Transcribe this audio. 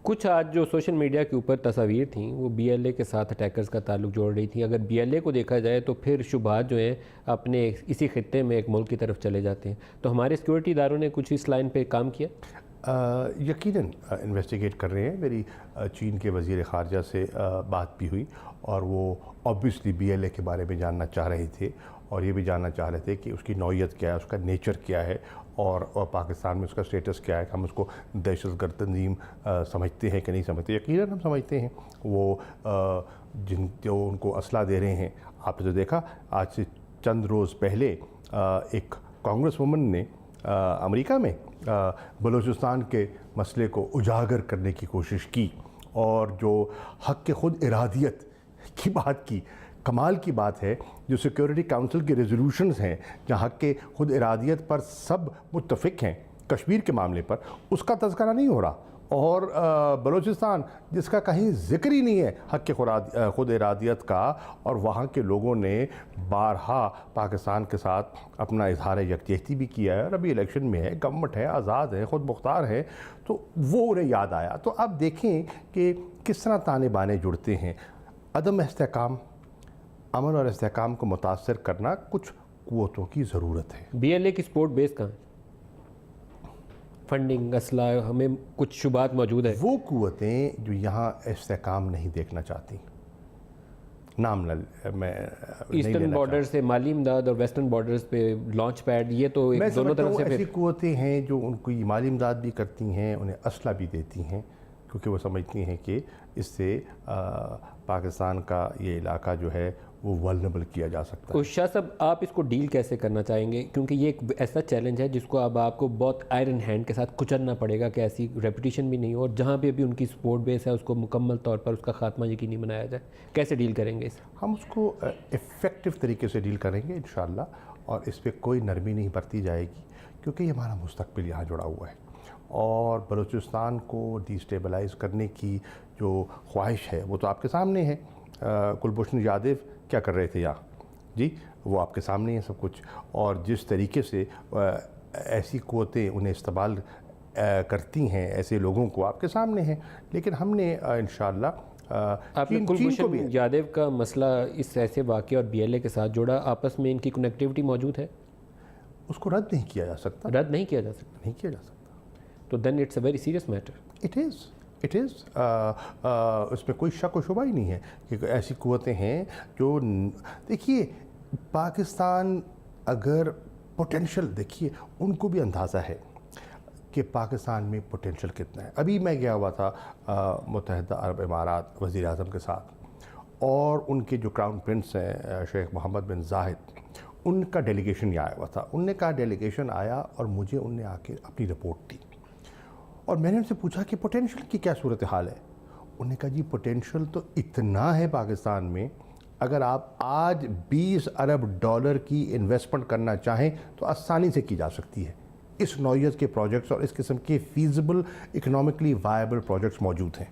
کچھ آج جو سوشل میڈیا کے اوپر تصاویر تھیں وہ بی ایل اے کے ساتھ اٹیکرز کا تعلق جوڑ رہی تھیں. اگر بی ایل اے کو دیکھا جائے تو پھر شبہات جو ہیں اپنے اسی خطے میں ایک ملک کی طرف چلے جاتے ہیں. تو ہمارے سیکورٹی اداروں نے کچھ اس لائن پہ کام کیا؟ یقیناً انویسٹیگیٹ کر رہے ہیں. میری چین کے وزیر خارجہ سے بات بھی ہوئی اور وہ آبویسلی بی ایل اے کے بارے میں جاننا چاہ رہے تھے اور یہ بھی جاننا چاہ رہے تھے کہ اس کی نوعیت کیا ہے, اس کا نیچر کیا ہے اور پاکستان میں اس کا سٹیٹس کیا ہے. ہم اس کو دہشت گرد تنظیم سمجھتے ہیں کہ نہیں سمجھتے؟ یقیناً ہم سمجھتے ہیں. وہ جو ان کو اسلحہ دے رہے ہیں, آپ نے تو دیکھا آج سے چند روز پہلے ایک کانگریس وومن نے امریکہ میں بلوچستان کے مسئلے کو اجاگر کرنے کی کوشش کی اور جو حق کے خود ارادیت کی بات کی. کمال کی بات ہے جو سیکورٹی کاؤنسل کی ریزولوشنز ہیں جہاں حق کے خود ارادیت پر سب متفق ہیں, کشمیر کے معاملے پر اس کا تذکرہ نہیں ہو رہا, اور بلوچستان جس کا کہیں ذکر ہی نہیں ہے حق کے خود ارادیت کا, اور وہاں کے لوگوں نے بارہا پاکستان کے ساتھ اپنا اظہار یکجہتی بھی کیا ہے. اور ابھی الیکشن میں ہے, گورنمنٹ ہے, آزاد ہے, خود مختار ہے, تو وہ انہیں یاد آیا. تو اب دیکھیں کہ کس طرح تانے بانے جڑتے ہیں. عدم استحکام, امن اور استحکام کو متاثر کرنا کچھ قوتوں کی ضرورت ہے. بی ایل اے کی سپورٹ بیس کہاں ہے؟ فنڈنگ, اسلحہ, ہمیں کچھ شبہات موجود ہے. وہ قوتیں جو یہاں استحکام نہیں دیکھنا چاہتی, نام میں ایسٹرن بارڈر سے مالی امداد اور ویسٹرن بارڈرز پہ لانچ پیڈ, یہ تو دونوں طرف سے ایسی قوتیں ہیں جو ان کو مالی امداد بھی کرتی ہیں, انہیں اسلحہ بھی دیتی ہیں, کیونکہ وہ سمجھتی ہیں کہ اس سے پاکستان کا یہ علاقہ جو ہے وہ ولنریبل کیا جا سکتا ہے. شاہ صاحب, آپ اس کو ڈیل کیسے کرنا چاہیں گے؟ کیونکہ یہ ایک ایسا چیلنج ہے جس کو اب آپ کو بہت آئرن ہینڈ کے ساتھ کچلنا پڑے گا کہ ایسی ریپوٹیشن بھی نہیں ہو, اور جہاں پہ بھی ان کی سپورٹ بیس ہے اس کو مکمل طور پر اس کا خاتمہ یقینی بنایا جائے. کیسے ڈیل کریں گے اس؟ ہم اس کو افیکٹو طریقے سے ڈیل کریں گے انشاءاللہ, اور اس پہ کوئی نرمی نہیں برتی جائے گی, کیونکہ یہ ہمارا مستقبل یہاں جڑا ہوا ہے. اور بلوچستان کو ڈی اسٹیبلائز کرنے کی جو خواہش ہے وہ تو آپ کے سامنے ہے. کلبھوشن یادو کیا کر رہے تھے یہاں, جی وہ آپ کے سامنے ہے سب کچھ, اور جس طریقے سے ایسی قوتیں انہیں استعمال کرتی ہیں ایسے لوگوں کو آپ کے سامنے ہیں. لیکن ہم نے انشاءاللہ آپ نے کلبھوشن یادو کا مسئلہ اس ایسے واقعے اور بی ایل اے کے ساتھ جوڑا, آپس میں ان کی کنیکٹیوٹی موجود ہے؟ اس کو رد نہیں کیا جا سکتا. رد نہیں کیا جا سکتا؟ نہیں کیا جا سکتا. تو then it's a very serious matter. It is اس میں کوئی شک و شبہ ہی نہیں ہے کہ ایسی قوتیں ہیں جو, دیکھیے پاکستان اگر پوٹینشل, دیکھیے ان کو بھی اندازہ ہے کہ پاکستان میں پوٹینشل کتنا ہے. ابھی میں گیا ہوا تھا متحدہ عرب امارات وزیر اعظم کے ساتھ, اور ان کے جو کراؤن پرنس ہیں شیخ محمد بن زاہد, ان کا ڈیلیگیشن یہ آیا ہوا تھا. ان نے کہا ڈیلیگیشن آیا اور مجھے ان نے آ کے اپنی رپورٹ دی, اور میں نے ان سے پوچھا کہ پوٹینشل کی کیا صورتحال ہے. انہوں نے کہا جی پوٹینشل تو اتنا ہے پاکستان میں, اگر آپ آج $20 ارب کی انویسٹمنٹ کرنا چاہیں تو آسانی سے کی جا سکتی ہے. اس نوعیت کے پروجیکٹس اور اس قسم کے فیزیبل اکنامکلی وائبل پروجیکٹس موجود ہیں.